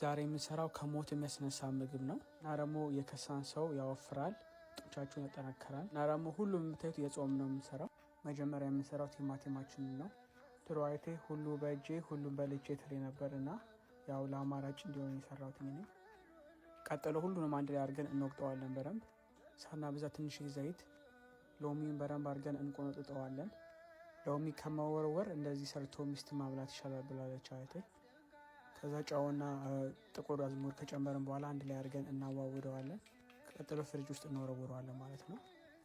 ዛሬ የምንሰራው ከሞት የሚያስነሳ ምግብ ነው እና ደግሞ የከሳን ሰው ያወፍራል፣ ጡንቻቸውን ያጠናከራል እና ደግሞ ሁሉም የምታዩት የጾም ነው የምንሰራው። መጀመሪያ የምንሰራው ቲማቲማችንን ነው። ድሮ አይቴ ሁሉ በእጄ ሁሉም በልጄ ትሬ ነበር እና ያው ለአማራጭ እንዲሆን የሰራሁት እኔ። ቀጥሎ ሁሉንም አንድ ላይ አድርገን እንወቅጠዋለን በደንብ ሳናበዛ፣ ትንሽ ዘይት፣ ሎሚን በደንብ አድርገን እንቆነጥጠዋለን። ሎሚ ከመወርወር እንደዚህ ሰርቶ ሚስት ማብላት ይሻላል ብላለች አይቴ። ከዛ ጨውና ጥቁር አዝሙድ ከጨመርን በኋላ አንድ ላይ አድርገን እናዋውደዋለን። ቀጥሎ ፍሪጅ ውስጥ እንወረውረዋለን ማለት ነው።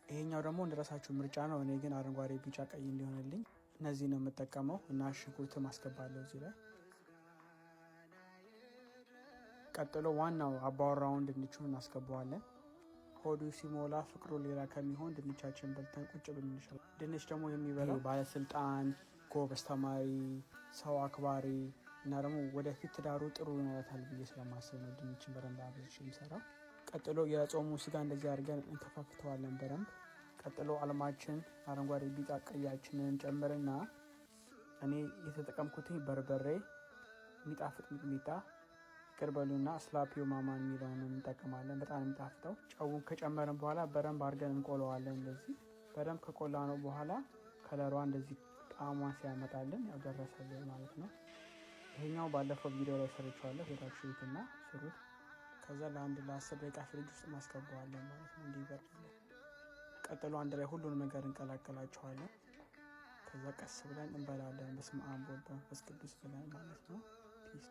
ይሄኛው ደግሞ እንደራሳችሁ ምርጫ ነው። እኔ ግን አረንጓዴ፣ ቢጫ፣ ቀይ እንዲሆንልኝ እነዚህ ነው የምጠቀመው እና ሽንኩርት ማስገባለሁ እዚህ ላይ። ቀጥሎ ዋናው አባወራውን ድንቹን እናስገባዋለን። ሆዱ ሲሞላ ፍቅሩ ሌላ ከሚሆን ድንቻችን በልተን ቁጭ ብንችላል። ድንች ደግሞ የሚበላው ባለስልጣን፣ ጎበዝ ተማሪ፣ ሰው አክባሪ እና ደግሞ ወደፊት ትዳሩ ጥሩ ይኖራታል ብዬ ስለማስብ ነው ድንችን በደንብ አብዝቼ የምሰራው። ቀጥሎ የጾሙ ስጋ እንደዚህ አድርገን እንከፋፍተዋለን በደንብ። ቀጥሎ አልማችን አረንጓዴ፣ ቢጫ፣ ቀያችንን ጨምርና እኔ የተጠቀምኩት በርበሬ፣ የሚጣፍጥ ሚጥሚጣ፣ ቅርበሉና ስላፒዮ ማማን የሚለውን እንጠቀማለን። በጣም የሚጣፍጠው። ጨውን ከጨመርን በኋላ በደንብ አድርገን እንቆለዋለን። እንደዚህ በደንብ ከቆላ ነው በኋላ ከለሯ እንደዚህ ጣዕሟን ሲያመጣልን ያው ደረሰልን ማለት ነው። ይሄኛው ባለፈው ቪዲዮ ላይ ሰርቻለሁ፣ ሄዳችሁ እዩትና ስሩት። ከዛ ለ10 ደቂቃ ፍሪጅ ውስጥ እናስገባዋለን ማለት ነው እንዲበርድልን። ቀጥሎ አንድ ላይ ሁሉንም ነገር እንቀላቀላቸዋለን። ከዛ ቀስ ብለን እንበላለን። በስመ አብ ወወልድ ወመንፈስ ቅዱስ ብለን ማለት ነው። ፒስ